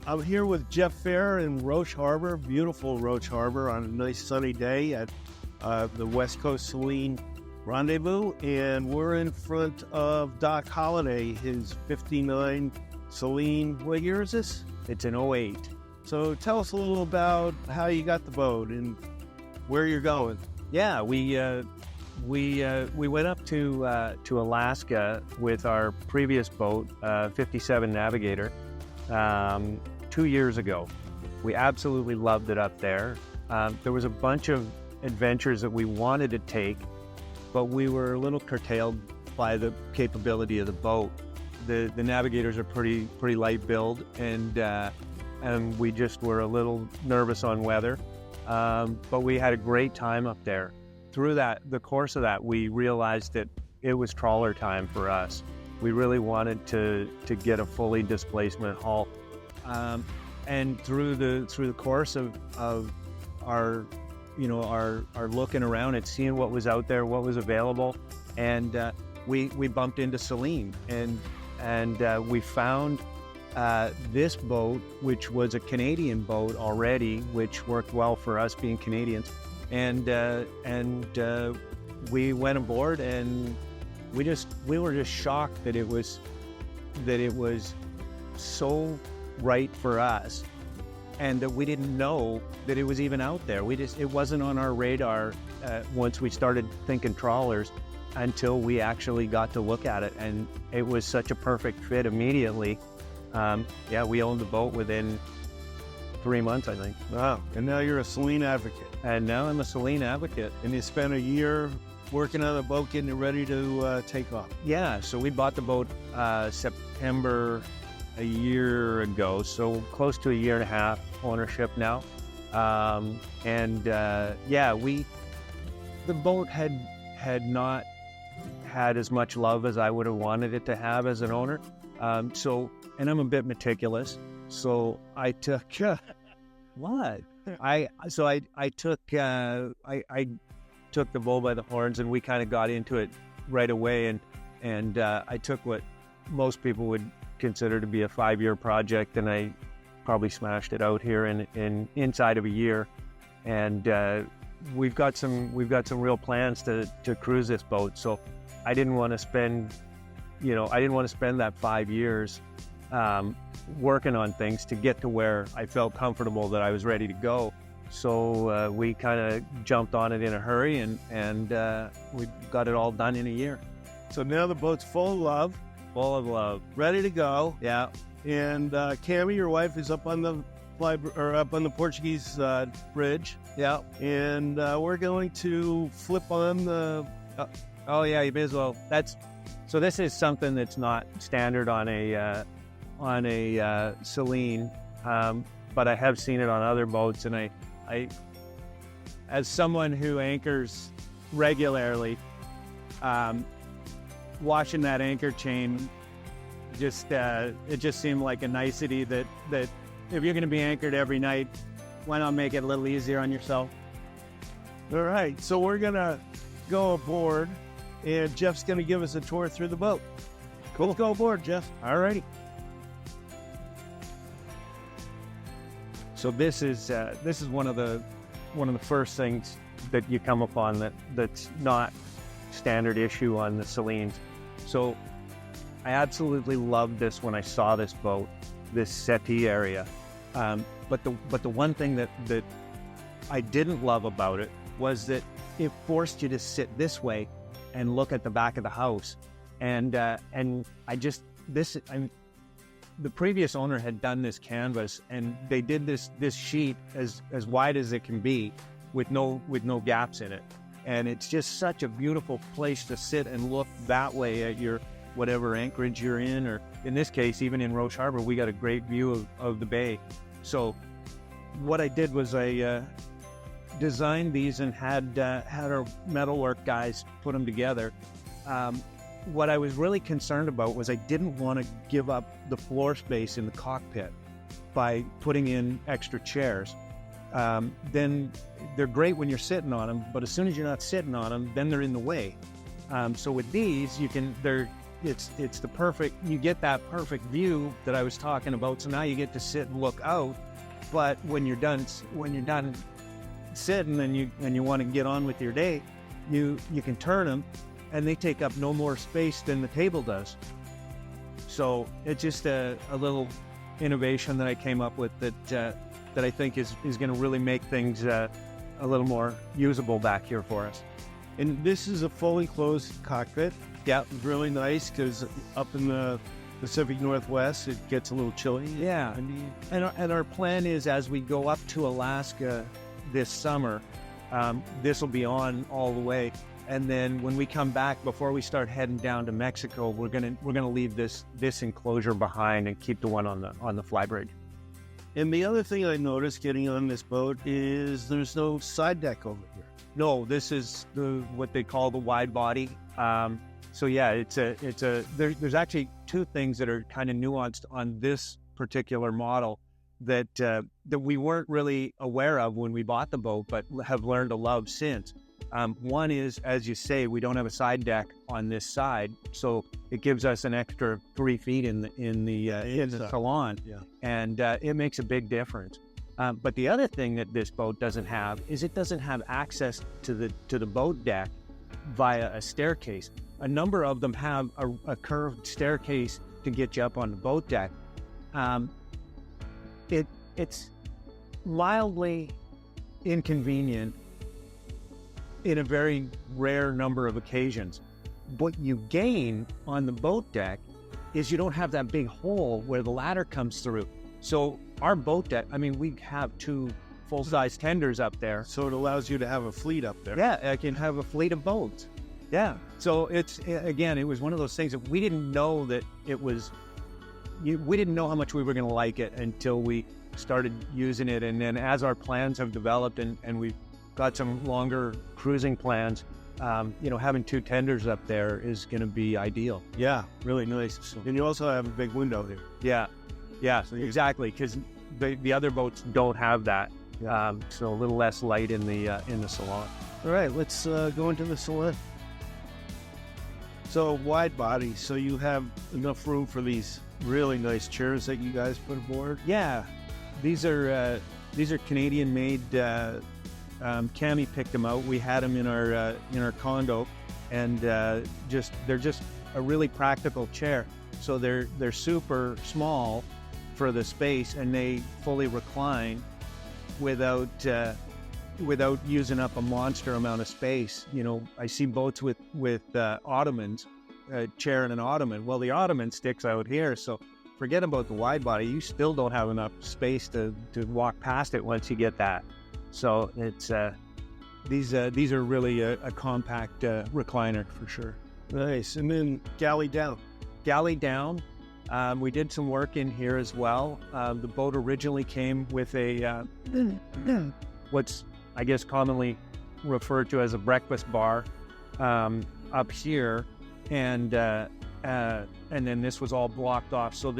I'm here with Jeff Fair in Roche Harbor, beautiful Roche Harbor, on a nice sunny day at the West Coast Selene Rendezvous, and we're in front of Doc Holliday, his 59 Selene. What year is this? It's an '08. So tell us a little about how you got the boat and where you're going. Yeah, we went up to Alaska with our previous boat, 57 Navigator, 2 years ago. We absolutely loved it up there. There was a bunch of adventures that we wanted to take, but we were a little curtailed by the capability of the boat. The Navigators are pretty light build, and we just were a little nervous on weather. But we had a great time up there. Through the course of that, we realized that it was trawler time for us. We really wanted to get a fully displacement hull. And through the course of our looking around and seeing what was out there, what was available, and we bumped into Selene, and we found this boat, which was a Canadian boat already, which worked well for us being Canadians, and we went aboard, and we were just shocked that it was so right for us, and that we didn't know that it was even out there. It wasn't on our radar once we started thinking trawlers until we actually got to look at it, and it was such a perfect fit immediately. We owned the boat within 3 months, I think. Wow. And now you're a Selene advocate. And now I'm a Selene advocate. And you spent a year working on the boat, getting it ready to take off. Yeah, so we bought the boat September a year ago, so close to a year and a half ownership now. The boat had not had as much love as I would have wanted it to have as an owner. And I'm a bit meticulous, so I took what? I took the bull by the horns, and we kind of got into it right away, and I took what most people would consider to be a 5-year project, and I probably smashed it out here in inside of a year, and we've got some real plans to cruise this boat. So I didn't want to spend that 5 years working on things to get to where I felt comfortable that I was ready to go. So we kind of jumped on it in a hurry, and we got it all done in a year. So now the boat's full of love. Full of love. Ready to go. Yeah. And Cammie, your wife, is up on the Portuguese bridge. Yeah. And we're going to flip on the... Oh yeah, you may as well. So this is something that's not standard on a Selene, but I have seen it on other boats, and I as someone who anchors regularly, washing that anchor chain, it just seemed like a nicety that if you're going to be anchored every night, why not make it a little easier on yourself? All right, so we're gonna go aboard, and Jeff's gonna give us a tour through the boat. Cool. Let's go aboard, Jeff. All righty. So this is one of the first things that you come upon that's not standard issue on the Selenes. So I absolutely loved this when I saw this boat, this settee area. But the one thing that I didn't love about it was that it forced you to sit this way and look at the back of the house. The previous owner had done this canvas, and they did this sheet as wide as it can be with no gaps in it. And it's just such a beautiful place to sit and look that way at your whatever anchorage you're in, or in this case, even in Roche Harbor, we got a great view of the bay. So what I did was I designed these and had our metalwork guys put them together. What I was really concerned about was I didn't want to give up the floor space in the cockpit by putting in extra chairs. Then they're great when you're sitting on them, but as soon as you're not sitting on them, then they're in the way. So with these, it's the perfect, you get that perfect view that I was talking about. So now you get to sit and look out. But when you're done sitting and you want to get on with your day, you can turn them and they take up no more space than the table does. So it's just a little innovation that I came up with that I think is going to really make things a little more usable back here for us. And this is a fully closed cockpit. Yeah, really nice because up in the Pacific Northwest, it gets a little chilly. Yeah, and our plan is as we go up to Alaska this summer, this will be on all the way. And then when we come back, before we start heading down to Mexico, we're gonna leave this enclosure behind and keep the one on the Flybridge. And the other thing I noticed getting on this boat is there's no side deck over here. No, this is what they call the wide body. So yeah, there's actually two things that are kind of nuanced on this particular model that we weren't really aware of when we bought the boat, but have learned to love since. One is, as you say, we don't have a side deck on this side, so it gives us an extra 3 feet in the salon, yeah. And it makes a big difference. But the other thing that this boat doesn't have is it doesn't have access to the boat deck via a staircase. A number of them have a curved staircase to get you up on the boat deck. It's mildly inconvenient in a very rare number of occasions. What you gain on the boat deck is you don't have that big hole where the ladder comes through. So our boat deck, I mean, we have 2 full-size tenders up there. So it allows you to have a fleet up there. Yeah, I can have a fleet of boats. Yeah. So it was one of those things that we didn't know that it was, we didn't know how much we were going to like it until we started using it. And then as our plans have developed and we've got some longer cruising plans, having 2 tenders up there is going to be ideal. Yeah, really nice. And you also have a big window here. Yeah, so exactly, because the other boats don't have that. So a little less light in the salon. All right, let's go into the salon. So wide body, so you have enough room for these really nice chairs that you guys put aboard. Yeah, these are Canadian made. Cami picked them out. We had them in our condo, and they're just a really practical chair. So they're super small for the space, and they fully recline without using up a monster amount of space. I see boats with ottomans, a chair and an ottoman. Well, the ottoman sticks out here, so forget about the wide body. You still don't have enough space to walk past it once you get that. So it's these are really a compact recliner for sure. Nice. And then galley down. Galley down. We did some work in here as well. The boat originally came with a what's I guess commonly referred to as a breakfast bar up here, and then this was all blocked off. So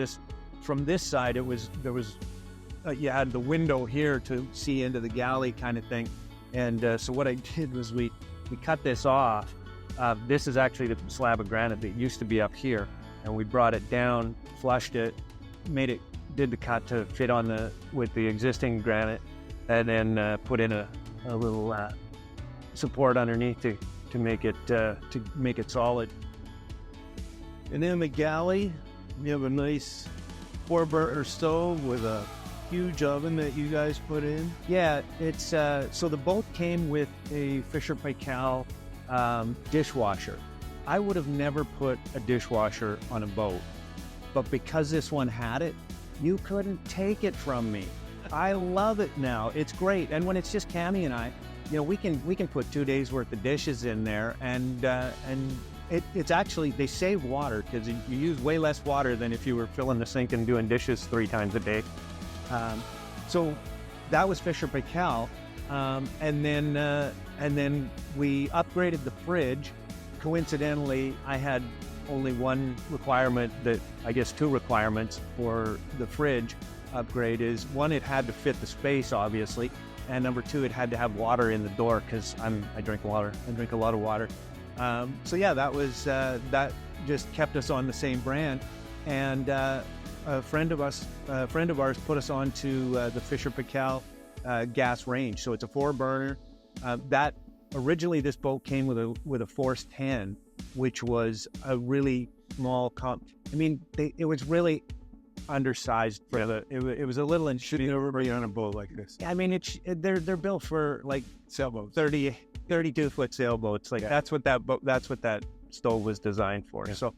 from this side there was you had the window here to see into the galley kind of thing, and so what I did was we cut this off. This is actually the slab of granite that used to be up here, and we brought it down, flushed it, did the cut to fit on with the existing granite, and then put in a little support underneath to make it solid. And then the galley, you have a nice 4-burner stove with a huge oven that you guys put in. Yeah, it's so the boat came with a Fisher Paykel dishwasher. I would have never put a dishwasher on a boat, but because this one had it, you couldn't take it from me. I love it now. It's great. And when it's just Cami and I, we can put 2 days worth of dishes in there, and it's actually, they save water because you use way less water than if you were filling the sink and doing dishes 3 times a day. So that was Fisher Paykel, and then we upgraded the fridge. Coincidentally, I had only one requirement, I guess 2 requirements for the fridge upgrade. Is one, it had to fit the space, obviously, and number 2, it had to have water in the door because I drink water. I drink a lot of water. So yeah, that was that just kept us on the same brand. And a friend of ours put us on to the Fisher Paykel gas range. So it's a 4-burner. That originally this boat came with a Force 10, which was a really small it was really undersized for it was a little. And should you ever be on a boat like this? I mean, they're built for like Sailboats, 32-foot sailboats. Like that's what that stove was designed for. Yeah. So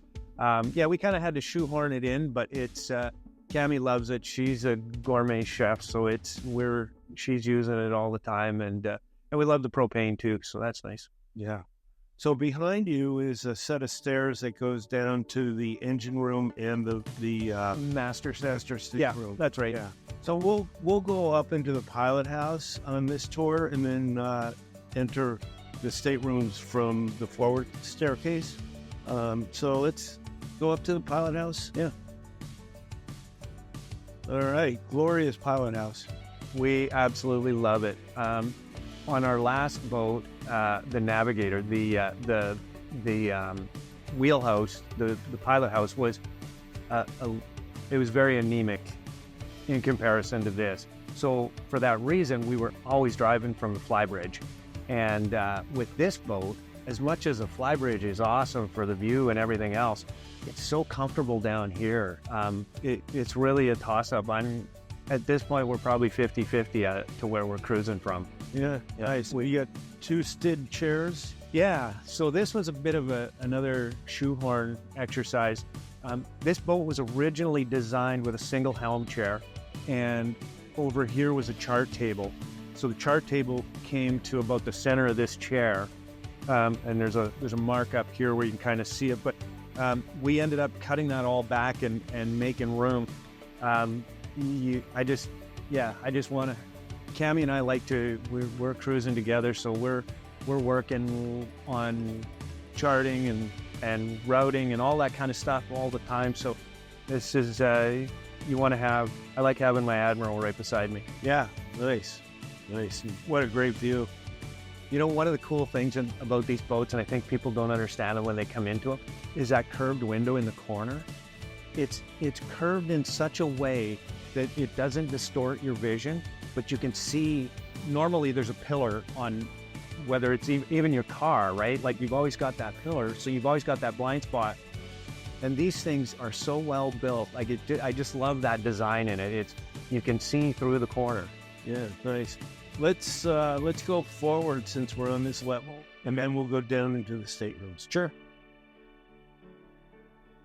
we kind of had to shoehorn it in, but it's Cammie loves it. She's a gourmet chef, so she's using it all the time, and we love the propane too, so that's nice. Yeah. So behind you is a set of stairs that goes down to the engine room and the master suite room. That's right. Yeah. So we'll go up into the Pilothouse on this tour, and then enter the staterooms from the forward staircase. So let's go up to the Pilothouse. Yeah. All right, glorious Pilothouse. We absolutely love it. On our last boat, the Navigator, the wheelhouse, the Pilothouse was it was very anemic in comparison to this. So for that reason, we were always driving from the Flybridge. And with this boat, as much as the Flybridge is awesome for the view and everything else, it's so comfortable down here. It's really a toss-up. At this point, we're probably 50-50 to where we're cruising from. Yeah, nice. We got 2 stid chairs. Yeah, so this was a bit of another shoehorn exercise. This boat was originally designed with a single helm chair, and over here was a chart table. So the chart table came to about the center of this chair, and there's a mark up here where you can kind of see it. But we ended up cutting that all back and making room. I just want to. Cammie and I we're cruising together, so we're working on charting and routing and all that kind of stuff all the time. So this is I like having my Admiral right beside me. Yeah, nice. What a great view. You know, one of the cool things about these boats, and I think people don't understand it when they come into them, is that curved window in the corner. It's curved in such a way that it doesn't distort your vision, but you can see. Normally there's a pillar on, whether it's even your car, right? Like you've always got that pillar, so you've always got that blind spot. And these things are so well built. Like I just love that design in it. You can see through the corner. Yeah, nice. Let's go forward since we're on this level, and then we'll go down into the staterooms. Sure.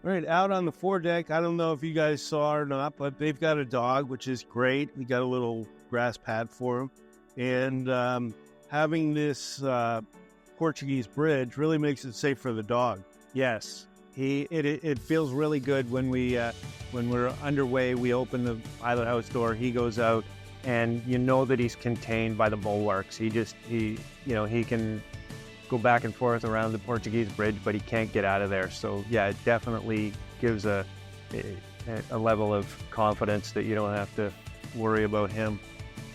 All right, out on the foredeck, I don't know if you guys saw or not, but they've got a dog, which is great. We got a little grass pad for him. And having this Portuguese bridge really makes it safe for the dog. Yes. It feels really good when we're underway. We open the Pilothouse door, he goes out, and you know that he's contained by the bulwarks. He can go back and forth around the Portuguese bridge, but he can't get out of there. So yeah, it definitely gives a level of confidence that you don't have to worry about him.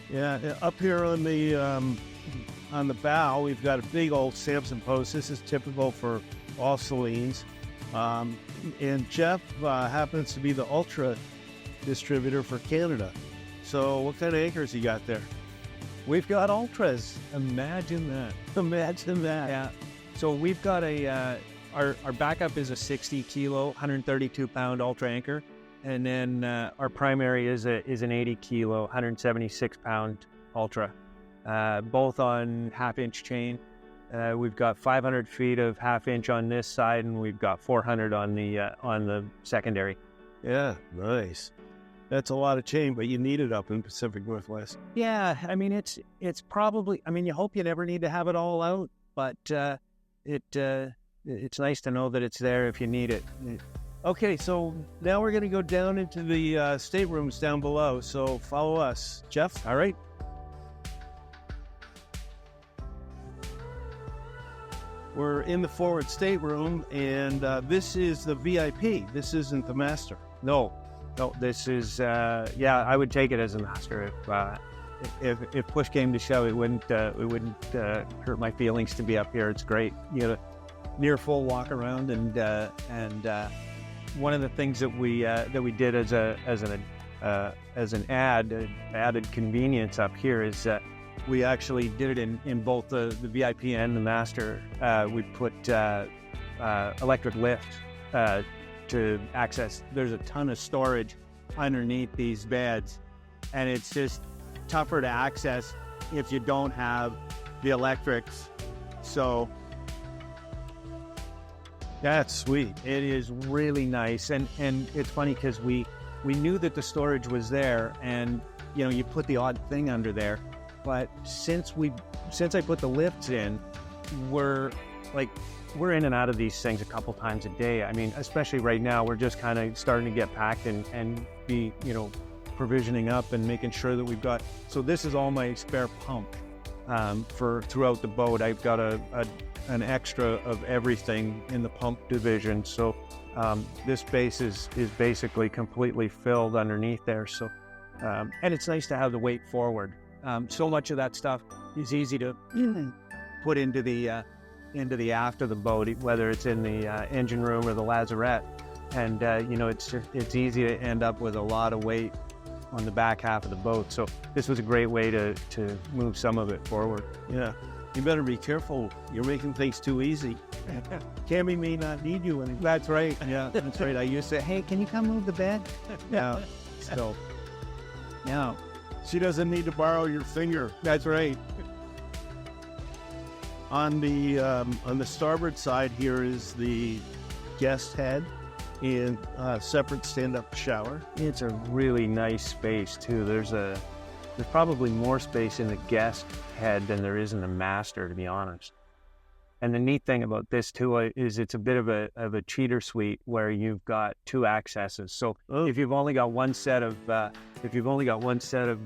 Yeah, up here on the bow, we've got a big old Samson post. This is typical for all Selenes. And Jeff happens to be the Ultra distributor for Canada. So what kind of anchors you got there? We've got Ultras. Imagine that. Imagine that. Yeah. So we've got our backup is a 60 kilo, 132 pound Ultra anchor. And then our primary is an 80 kilo, 176 pound Ultra, both on 1/2 inch chain. We've got 500 feet of 1/2 inch on this side, and we've got 400 on the secondary. Yeah, nice. That's a lot of chain, but you need it up in Pacific Northwest. Yeah, I mean it's probably. I mean, you hope you never need to have it all out, but it's nice to know that it's there if you need it. Okay, so now we're going to go down into the staterooms down below. So follow us, Jeff. All right. We're in the forward stateroom, and this is the VIP. This isn't the master. No, this is, I would take it as a master. If push came to shove, it wouldn't hurt my feelings to be up here. It's great. You near full walk around, and one of the things that we did as an added convenience up here is we actually did it in both the VIP and the master. We put electric lift to access. There's a ton of storage underneath these beds, and it's just tougher to access if you don't have the electrics. So that's sweet. it is really nice, and it's funny because we knew that the storage was there, and you put the odd thing under there, but since I put the lifts in, we're in and out of these things a couple times a day. I mean, especially right now, we're just kind of starting to get packed and be, provisioning up and making sure that we've got. So this is all my spare pump for throughout the boat. I've got an extra of everything in the pump division. So this space is basically completely filled underneath there. So, and it's nice to have the weight forward. So much of that stuff is easy to put into the aft of the boat, whether it's in the engine room or the Lazarette, and it's easy to end up with a lot of weight on the back half of the boat. So this was a great way to move some of it forward. Yeah, you better be careful. You're making things too easy. Cammy may not need you anymore. That's right. Yeah, that's right. I used to say, hey, can you come move the bed? Yeah. So, yeah. She doesn't need to borrow your finger. That's right. On the starboard side here is the guest head and separate stand-up shower. It's a really nice space too. There's probably more space in the guest head than there is in the master, to be honest. And the neat thing about this too is it's a bit of a cheater suite where you've got two accesses. So if you've only got one set of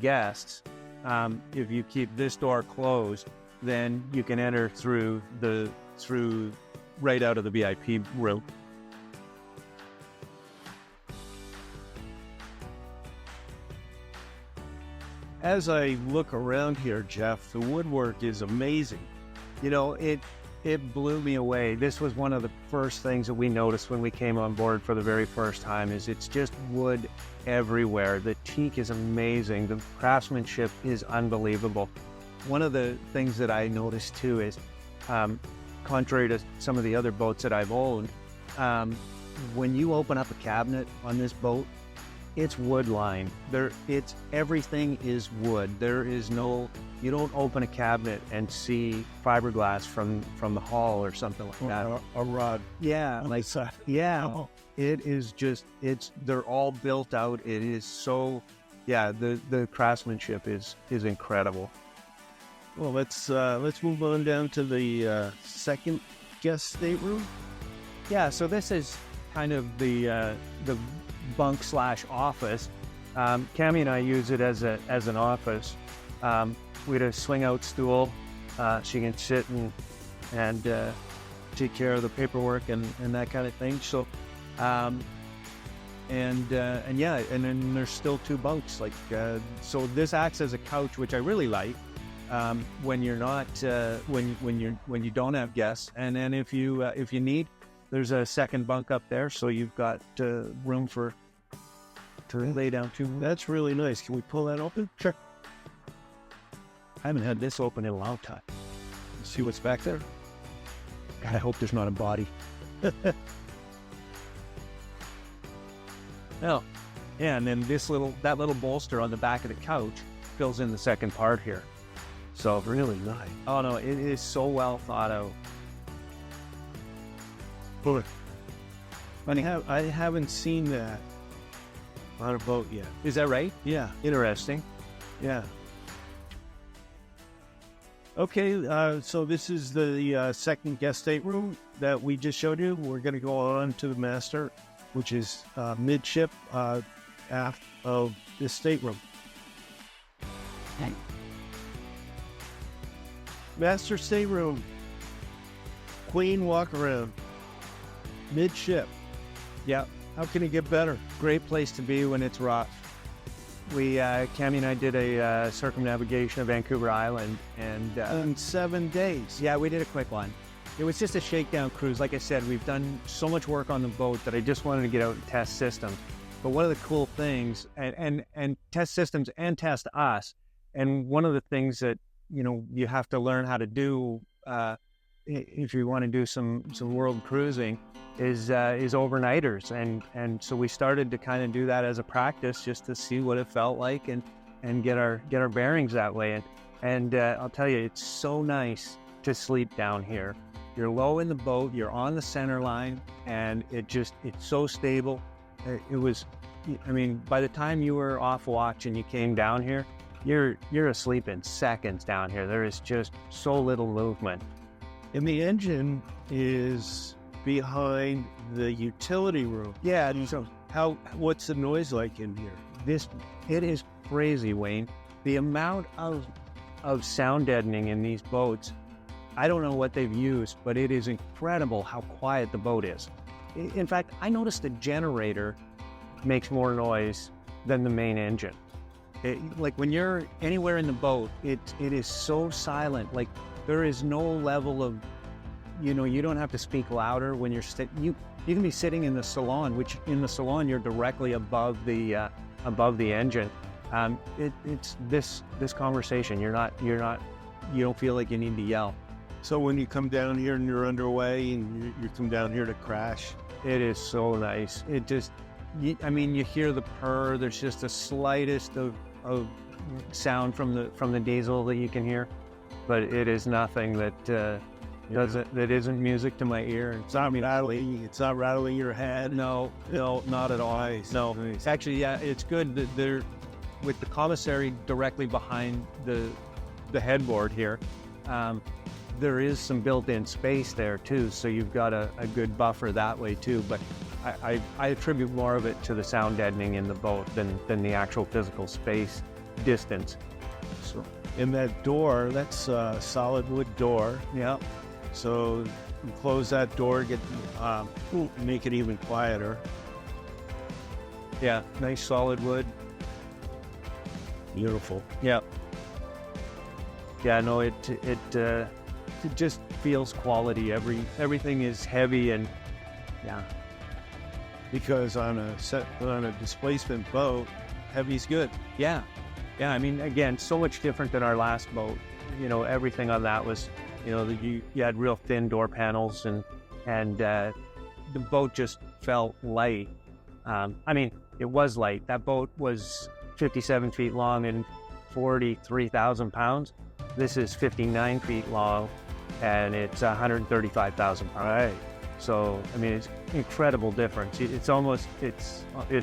guests, if you keep this door closed, then you can enter through right out of the VIP room. As I look around here, Jeff, the woodwork is amazing. It blew me away. This was one of the first things that we noticed when we came on board for the very first time. Is it's just wood everywhere. The teak is amazing. The craftsmanship is unbelievable. One of the things that I noticed too is, contrary to some of the other boats that I've owned, when you open up a cabinet on this boat, it's wood lined. Everything is wood. You don't open a cabinet and see fiberglass from the hull or something like that. A rod. Yeah, yeah. Oh. It is just, they're all built out. It is so, yeah, the craftsmanship is incredible. Well, let's move on down to the second guest stateroom. Yeah, so this is kind of the bunk / office. Cammy and I use it as an office. We had a swing out stool. She can sit and take care of the paperwork and that kind of thing. So, and then there's still two bunks. So this acts as a couch, which I really like. When you're not when you don't have guests, and then if you need, there's a second bunk up there, so you've got room to lay down too. That's really nice. Can we pull that open? Sure. I haven't had this open in a long time. Let's see what's back there. God, I hope there's not a body. Oh, yeah, and then that little bolster on the back of the couch fills in the second part here. So Really nice. oh no, it is so well thought out. I haven't seen that on a boat yet. Is that right? Yeah. Interesting. Yeah. Okay, so this is the second guest stateroom that we just showed you. We're going to go on to the master, which is midship aft of this stateroom. Master stateroom, queen walk around, midship. Yeah, How can it get better? great place to be when it's rough. We, Cammy and I did a circumnavigation of Vancouver Island, and In 7 days. yeah, we did a quick one. it was just a shakedown cruise. Like I said, we've done so much work on the boat that I just wanted to get out and test systems. But one of the cool things, and test systems and test us, and one of the things that, you have to learn how to do if you want to do some world cruising is overnighters. And so we started to kind of do that as a practice just to see what it felt like and get our bearings that way. And I'll tell you, it's so nice to sleep down here. You're low in the boat, you're on the center line, and it's so stable. By the time you were off watch and you came down here, you're asleep in seconds down here. There is just so little movement. And the engine is behind the utility room. Yeah. So what's the noise like in here? It is crazy, Wayne. The amount of sound deadening in these boats, I don't know what they've used, but it is incredible how quiet the boat is. In fact, I noticed the generator makes more noise than the main engine. Like when you're anywhere in the boat, it is so silent. Like there is no level of, you don't have to speak louder when you're you can be sitting in the salon, which in the salon you're directly above the engine. It's this conversation. You don't feel like you need to yell. So when you come down here and you're underway and you come down here to crash, it is so nice. It just, you hear the purr. There's just the slightest of sound from the diesel that you can hear, but it is nothing that isn't music to my ear. It's not rattling. It's not rattling your head. No, not at all. Nice. No, nice. Actually, yeah, it's good that they're with the commissary directly behind the headboard here. There is some built-in space there too, so you've got a good buffer that way too. But I attribute more of it to the sound deadening in the boat than the actual physical space distance. So, in that door, that's a solid wood door. Yeah. So you close that door, make it even quieter. Yeah, nice solid wood. Beautiful. Yeah. Yeah, no, it just feels quality. Everything is heavy and yeah. Because on a displacement boat, heavy's good. Yeah. Yeah, again, so much different than our last boat. Everything on that was, you had real thin door panels and the boat just felt light. It was light. That boat was 57 feet long and 43,000 pounds. This is 59 feet long and it's 135,000 pounds. Right. So, it's incredible difference. It's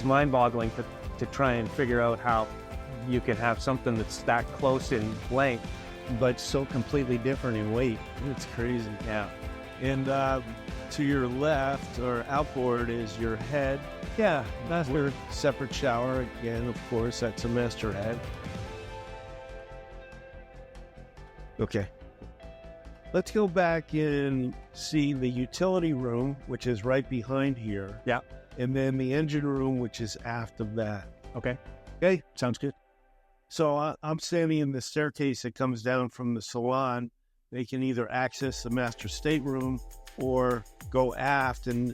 mind-boggling to try and figure out how you can have something that's that close in length, but so completely different in weight. It's crazy. Yeah. And to your left or outboard is your head. Yeah, that's your separate shower. Again, of course, that's a master head. Okay. Let's go back and see the utility room, which is right behind here. Yeah. And then the engine room, which is aft of that. Okay. Okay. Sounds good. So I'm standing in the staircase that comes down from the salon. They can either access the master stateroom or go aft and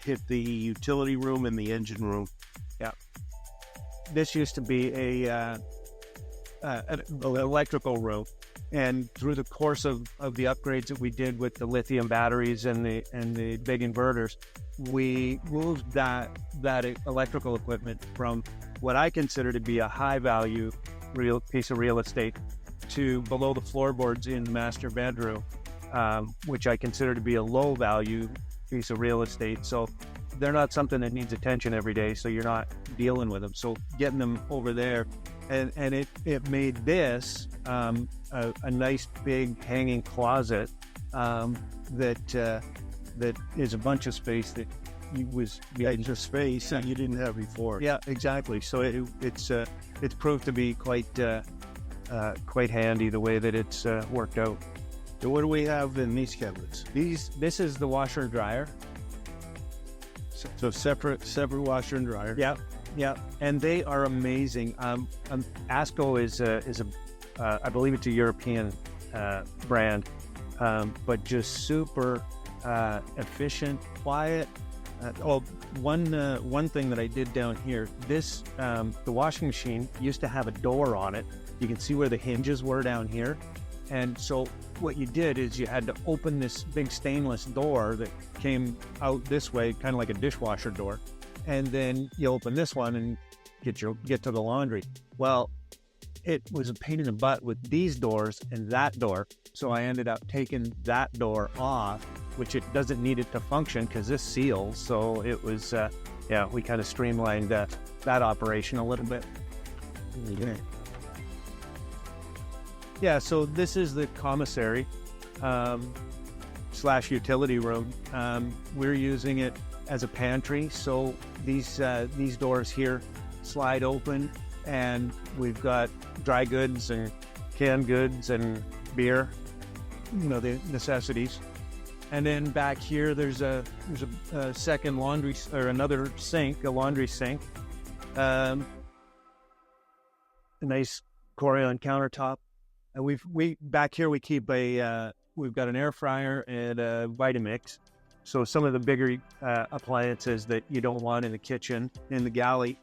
hit the utility room and the engine room. Yeah. This used to be an electrical room. And through the course of the upgrades that we did with the lithium batteries and the big inverters, we moved that electrical equipment from what I consider to be a high value piece of real estate to below the floorboards in the master bedroom, which I consider to be a low value piece of real estate. So they're not something that needs attention every day, so you're not dealing with them. So getting them over there, and it made this a nice big hanging closet that is a bunch of space that was extra space that you didn't have before. Yeah, exactly. So it's proved to be quite handy the way that it's worked out. So what do we have in these cabinets? This is the washer and dryer. So separate washer and dryer. Yeah, and they are amazing. ASCO is a I believe it's a European brand, but just super efficient, quiet. One thing that I did down here, this the washing machine used to have a door on it. You can see where the hinges were down here. And so what you did is you had to open this big stainless door that came out this way, kind of like a dishwasher door. And then you open this one and get to the laundry. Well, it was a pain in the butt with these doors and that door. So I ended up taking that door off, which it doesn't need it to function because this seals. So it was, we kind of streamlined that operation a little bit. Okay. Yeah, so this is the commissary / utility room. We're using it as a pantry, so these doors here slide open, and we've got dry goods and canned goods and beer, the necessities. And then back here, there's a second laundry, or another sink, a laundry sink. A nice Corian countertop. We back here we keep we've got an air fryer and a Vitamix. So some of the bigger appliances that you don't want in the kitchen, in the galley.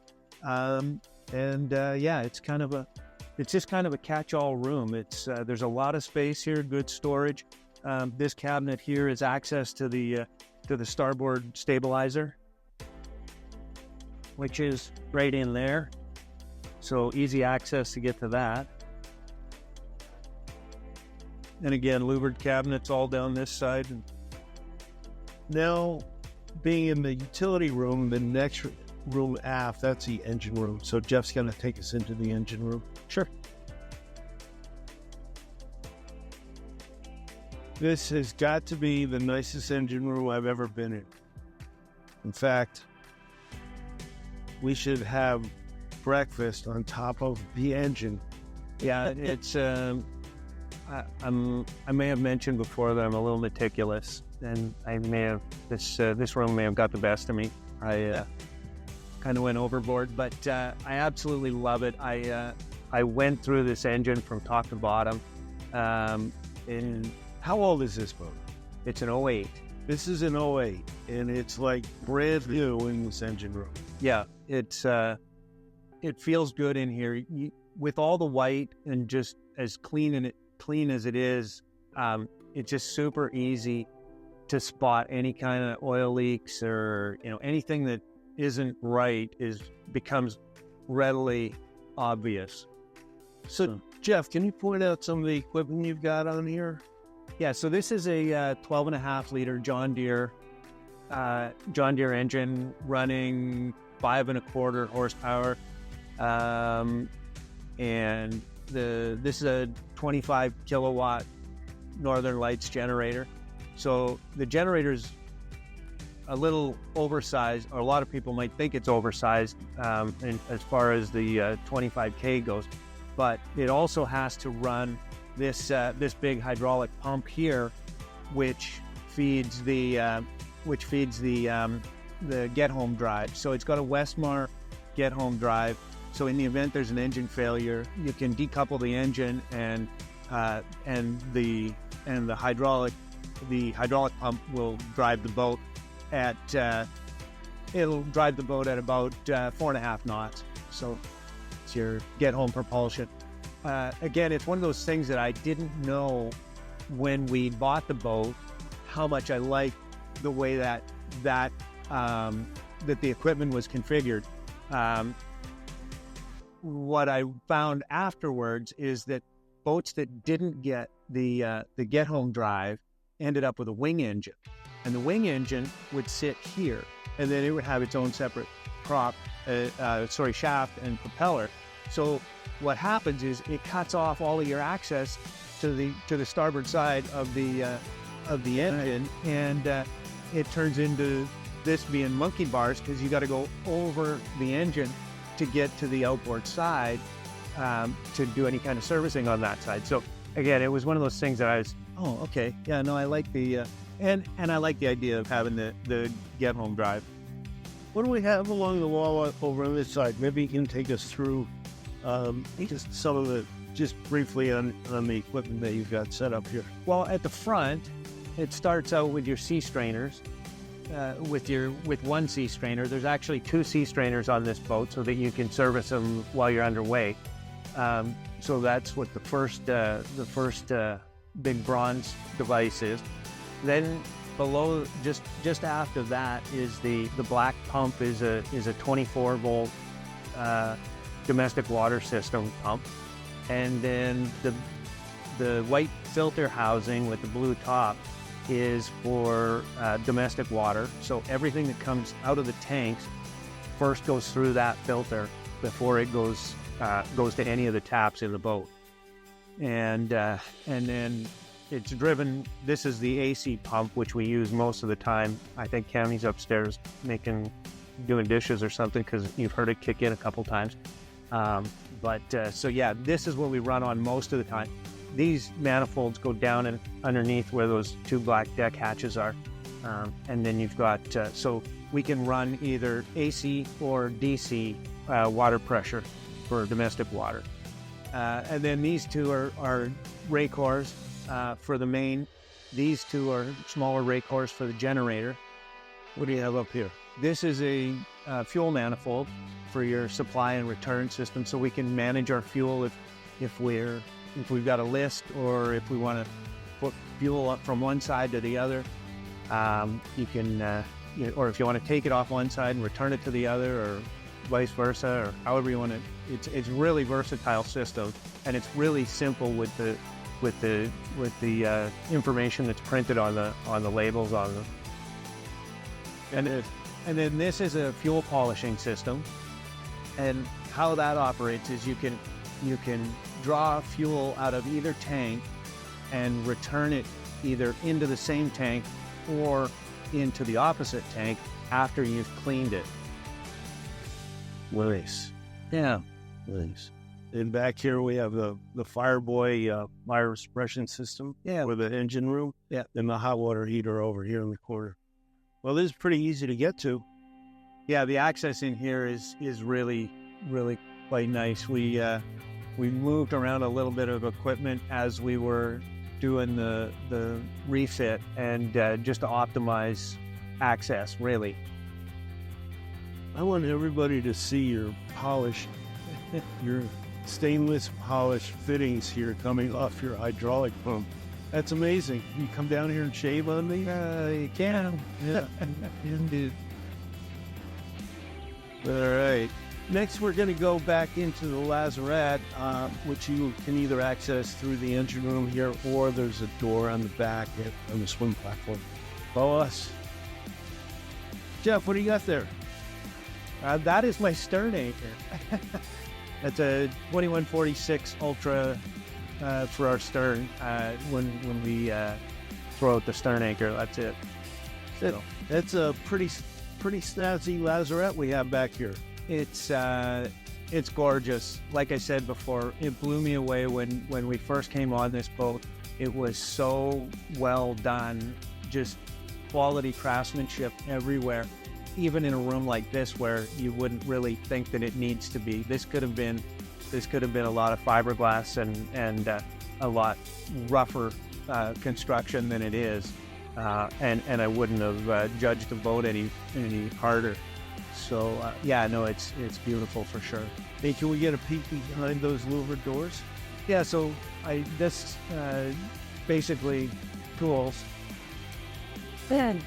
It's just kind of a catch-all room. It's there's a lot of space here, good storage. This cabinet here is access to the starboard stabilizer, which is right in there. So easy access to get to that. And again, louvered cabinets all down this side. Now, being in the utility room, the next room aft, that's the engine room. So Jeff's going to take us into the engine room. Sure. This has got to be the nicest engine room I've ever been in. In fact, we should have breakfast on top of the engine. Yeah, it's... I may have mentioned before that I'm a little meticulous, and I may have this room may have got the best of me. I kind of went overboard, but I absolutely love it. I went through this engine from top to bottom. How old is this boat? It's an 08. This is an 08, and it's like brand new in this engine room. Yeah, it feels good in here with all the white and just as clean as it is. It's just super easy to spot any kind of oil leaks or anything that isn't right becomes readily obvious. So Jeff, can you point out some of the equipment you've got on here? Yeah, so this is a 12.5 liter John Deere engine running 5.25 horsepower, and this is a 25 kilowatt Northern Lights generator. So the generator's a little oversized, or a lot of people might think it's oversized as far as the 25K goes, but it also has to run this big hydraulic pump here, which feeds the get home drive. So it's got a Westmar get home drive. So in the event there's an engine failure, you can decouple the engine and the hydraulic pump will drive the boat at about 4.5 knots. So it's your get home propulsion. Again, it's one of those things that I didn't know when we bought the boat, how much I liked the way that the equipment was configured. What I found afterwards is that boats that didn't get the get home drive ended up with a wing engine, and the wing engine would sit here, and then it would have its own separate shaft and propeller. So what happens is it cuts off all of your access to the starboard side of the engine, and it turns into this being monkey bars because you got to go over the engine to get to the outboard side to do any kind of servicing on that side. So again, it was one of those things that I was, okay, yeah, no, I like the and I like the idea of having the get home drive. What do we have along the wall over on this side? Maybe you can take us through just some of the just briefly on the equipment that you've got set up here. Well, at the front, it starts out with your sea strainers. With one sea strainer. There's actually 2 sea strainers on this boat so that you can service them while you're underway. So that's what the first big bronze device is. Then below, just after that, is the black pump is a 24 volt domestic water system pump, and then the white filter housing with the blue top is for domestic water. So everything that comes out of the tanks first goes through that filter before it goes to any of the taps in the boat. And then it's driven. This is the AC pump, which we use most of the time. I think Cammie's upstairs doing dishes or something, because you've heard it kick in a couple times. So yeah, this is what we run on most of the time. These manifolds go down and underneath where those 2 black deck hatches are. And then you've got, so we can run either AC or DC water pressure for domestic water. And then these 2 are rake cores for the main. These 2 are smaller rake cores for the generator. What do you have up here? This is a fuel manifold for your supply and return system, so we can manage our fuel if we've got a list, or if we want to put fuel up from one side to the other. You can, or if you want to take it off one side and return it to the other, or vice versa, or however you want to. It's really versatile system, and it's really simple with the information that's printed on the labels on them. And then this is a fuel polishing system, and how that operates is you can draw fuel out of either tank and return it either into the same tank or into the opposite tank after you've cleaned it. Nice. Yeah. Nice. And back here we have the Fireboy fire suppression system. Yeah. With the engine room. Yeah. And the hot water heater over here in the corner. Well, this is pretty easy to get to. Yeah, the access in here is really, really quite nice. We moved around a little bit of equipment as we were doing the refit, and just to optimize access, really. I want everybody to see your polished, your stainless polished fittings here coming off your hydraulic pump. That's amazing. You come down here and shave on me? You can. Yeah. All right. Next, we're going to go back into the Lazarette, which you can either access through the engine room here, or there's a door on the back on the swim platform. Follow us. Jeff, what do you got there? That is my stern anchor. That's a 2146 Ultra for our stern. When we throw out the stern anchor, that's it. So. That's a pretty snazzy Lazarette we have back here. It's gorgeous. Like I said before, it blew me away when we first came on this boat. It was so well done, just quality craftsmanship everywhere. Even in a room like this where you wouldn't really think that it needs to be. This could have been a lot of fiberglass and a lot rougher construction than it is. And I wouldn't have judged the boat any harder. So yeah, no, it's beautiful for sure. Hey, can we get a peek behind those louvered doors? Yeah, so this basically tools. Then.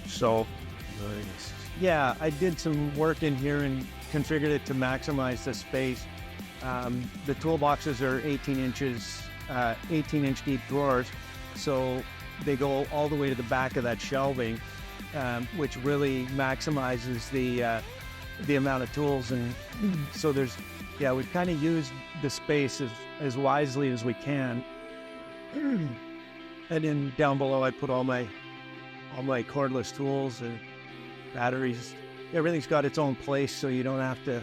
So, nice. Yeah, I did some work in here and configured it to maximize the space. The toolboxes are 18-inch deep drawers, so they go all the way to the back of that shelving, which really maximizes the amount of tools. And so we've kind of used the space as wisely as we can. And then down below, I put all my cordless tools and batteries. Everything's got its own place, so you don't have to,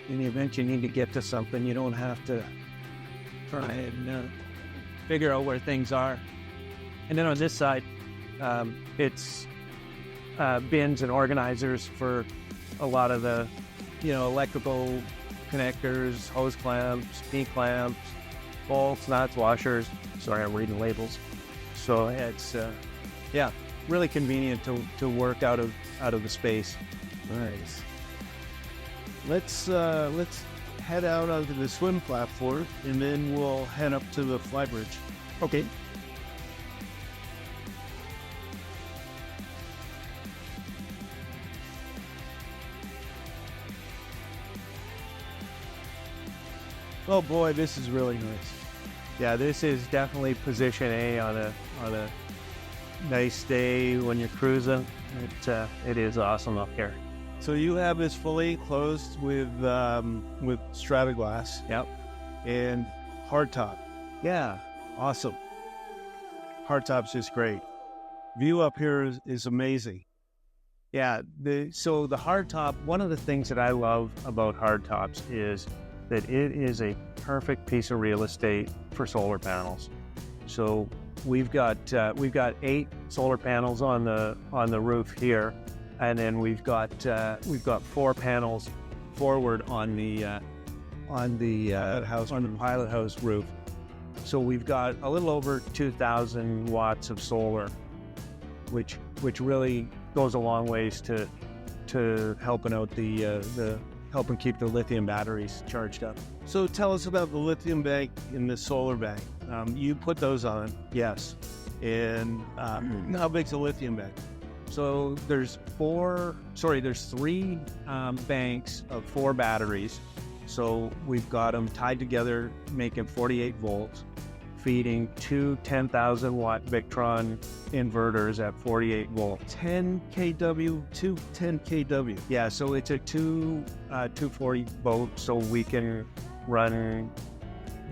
in the event you need to get to something, you don't have to try and figure out where things are. And then on this side, it's bins and organizers for a lot of the electrical connectors, hose clamps, P-clamps, bolts, nuts, washers. Sorry, I'm reading labels. So it's, really convenient to work out of the space. Nice. Let's head out onto the swim platform, and then we'll head up to the Flybridge. Okay. Oh boy, this is really nice. Yeah, this is definitely position A on a nice day when you're cruising. It is awesome up here. So you have this fully enclosed with strata glass. Yep. And hardtop. Yeah. Awesome. Hardtop's just great. View up here is amazing. Yeah. So the hardtop, one of the things that I love about hardtops is that it is a perfect piece of real estate for solar panels. So we've got 8 solar panels on the roof here, and then we've got 4 panels forward on the Pilothouse roof. So we've got a little over 2,000 watts of solar, which really goes a long ways to helping out helping keep the lithium batteries charged up. So tell us about the lithium bank and the solar bank. You put those on. Yes. And how big's the lithium bank? So there's 3 banks of 4 batteries. So we've got them tied together, making 48 volts, feeding 2 10,000 watt Victron inverters at 48 volts. 10 kW, 10 kW. Yeah, so it's a 240 boat, so we can run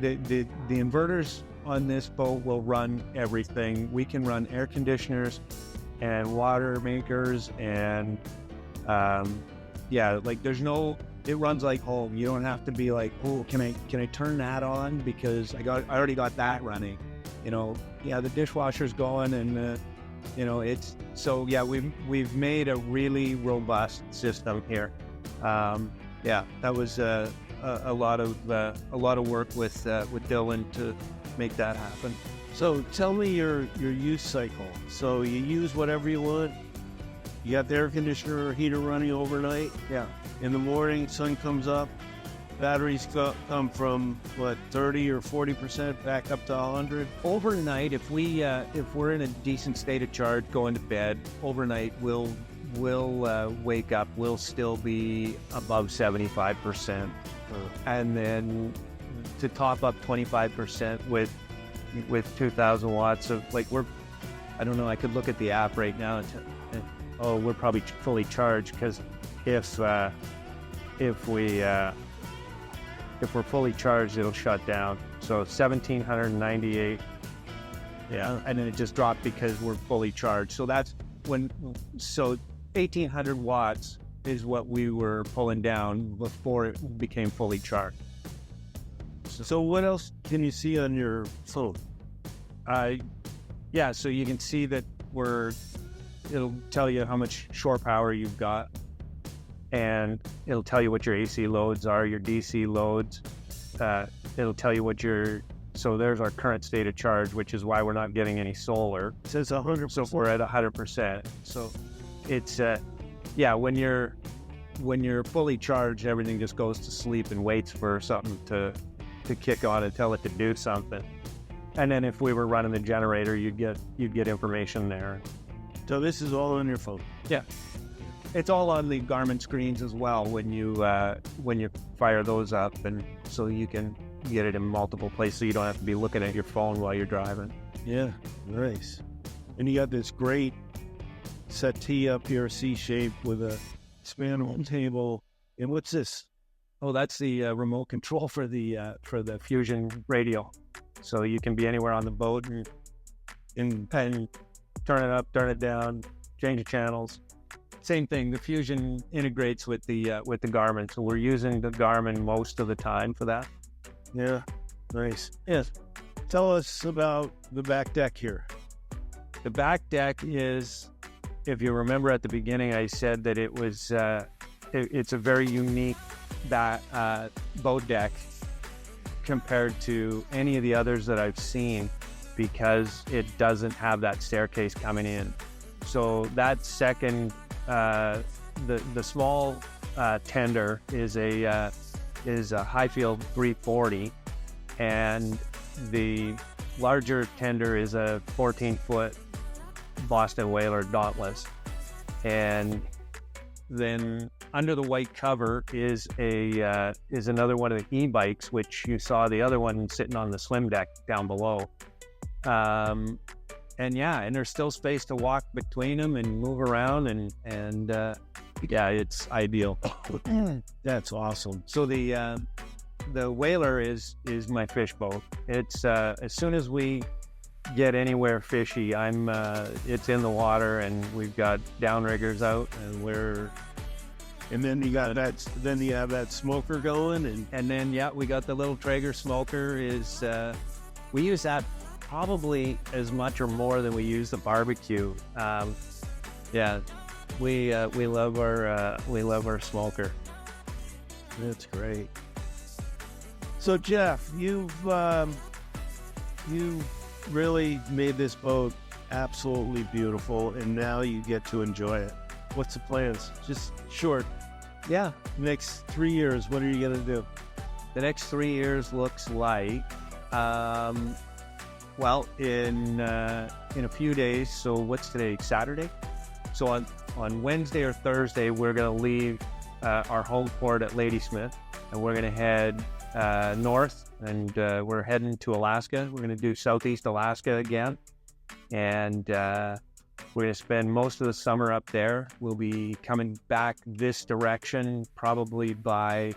the inverters on this boat will run everything. We can run air conditioners and water makers and there's no, it runs like home. You don't have to be like, oh, can I turn that on because I already got that running. The dishwasher's going and it's so we've made a really robust system here. That was a lot of work with Dylan to make that happen. So tell me your use cycle. So you use whatever you want. You got the air conditioner or heater running overnight. Yeah. In the morning, sun comes up. Batteries come from 30 or 40% back up to 100. Overnight, if we're in a decent state of charge, going to bed overnight, we'll wake up. We'll still be above 75%, and then to top up 25% with 2,000 watts of I don't know. I could look at the app right now and we're probably fully charged because if we're fully charged, it'll shut down. So 1,798. Yeah, and then it just dropped because we're fully charged. So that's 1,800 watts is what we were pulling down before it became fully charged. So what else can you see on your phone? So you can see that it'll tell you how much shore power you've got, and it'll tell you what your AC loads are, your DC loads. It'll tell you so there's our current state of charge, which is why we're not getting any solar. It says 100%. So we're at 100%. So it's, when you're fully charged, everything just goes to sleep and waits for something to kick on and tell it to do something. And then if we were running the generator, you'd get information there. So this is all on your phone? Yeah. It's all on the Garmin screens as well when you fire those up, and so you can get it in multiple places so you don't have to be looking at your phone while you're driving. Yeah, nice. And you got this great settee up here, C-shaped with a span table. And what's this? Oh, that's the remote control for the Fusion radio. So you can be anywhere on the boat and turn it up, turn it down, change the channels. Same thing. The Fusion integrates with the Garmin, so we're using the Garmin most of the time for that. Yeah, nice. Yes. Tell us about the back deck here. The back deck is, if you remember at the beginning, I said that it was it's a very unique boat deck compared to any of the others that I've seen, because it doesn't have that staircase coming in. So that second, the small tender is a Highfield 340, and the larger tender is a 14-foot Boston Whaler Dauntless. And then under the white cover is another one of the e-bikes, which you saw the other one sitting on the slim deck down below. And there's still space to walk between them and move around, and it's ideal. That's awesome. So the Whaler is my fish boat. It's as soon as we get anywhere fishy, it's in the water, and we've got downriggers out, and then you got that. Then you have that smoker going, and then we got the little Traeger smoker. We use that probably as much or more than we use the barbecue. We love our smoker. That's great. So Jeff, you've really made this boat absolutely beautiful, and now you get to enjoy it. What's the plans? Just short. Yeah. Next 3 years, what are you going to do? The next 3 years looks like, in a few days. So what's today? Saturday? So on Wednesday or Thursday, we're going to leave our home port at Ladysmith, and we're going to head north, and we're heading to Alaska. We're going to do Southeast Alaska again, and we're going to spend most of the summer up there. We'll be coming back this direction probably by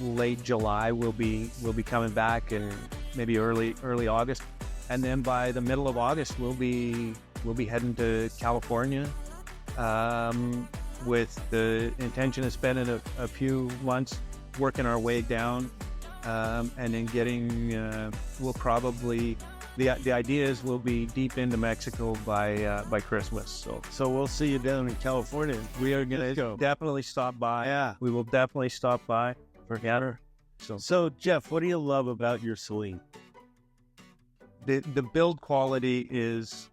late July. We'll be coming back, and maybe early August, and then by the middle of August we'll be heading to California, with the intention of spending a few months working our way down, and then getting the idea is we'll be deep into Mexico by Christmas. So we'll see you down in California. We are going to definitely stop by. Yeah, we will definitely stop by for dinner. So Jeff, what do you love about your Selene? The build quality is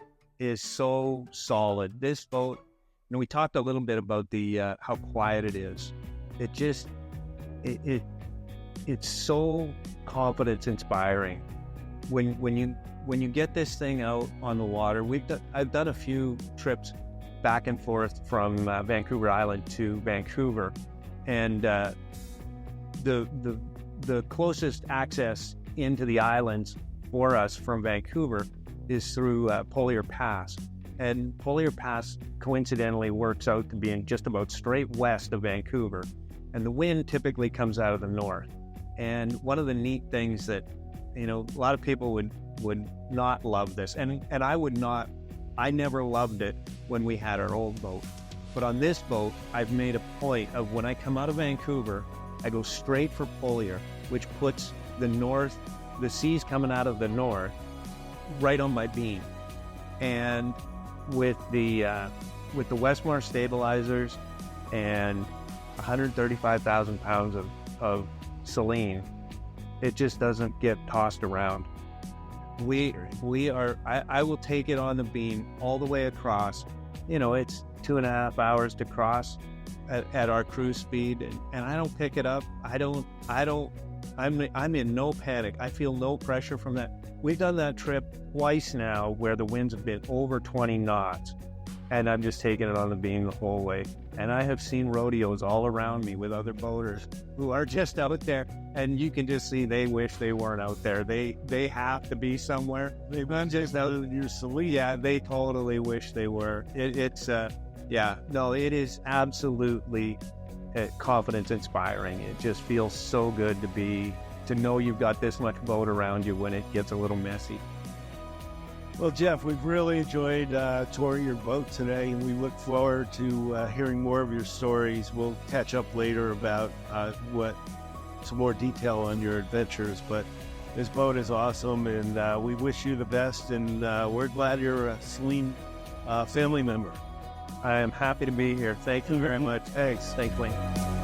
so solid. This boat, we talked a little bit about the how quiet it is. It's so confidence inspiring. When you get this thing out on the water, I've done a few trips back and forth from Vancouver Island to Vancouver, and the closest access into the islands for us from Vancouver is through Polier Pass. And Polier Pass coincidentally works out to being just about straight west of Vancouver, and the wind typically comes out of the north. And one of the neat things that, a lot of people would not love this, and I never loved it when we had our old boat. But on this boat, I've made a point of when I come out of Vancouver, I go straight for Polier, which puts the seas coming out of the north right on my beam. And with the Westmore stabilizers and 135,000 pounds of Selene, it just doesn't get tossed around. I will take it on the beam all the way across. It's 2.5 hours to cross at our cruise speed, and I don't pick it up. I'm in no panic. I feel no pressure from that. We've done that trip twice now where the winds have been over 20 knots, and I'm just taking it on the beam the whole way. And I have seen rodeos all around me with other boaters who are just out there, and you can just see they wish they weren't out there. They have to be somewhere. They've been just out in your Selene. Yeah, they totally wish they were. It is absolutely confidence inspiring. It just feels so good to know you've got this much boat around you when it gets a little messy. Well, Jeff, we've really enjoyed touring your boat today, and we look forward to hearing more of your stories. We'll catch up later about some more detail on your adventures, but this boat is awesome, and we wish you the best, and we're glad you're a Selene family member. I am happy to be here. Thank you very much. Thanks. Thanks, Wayne.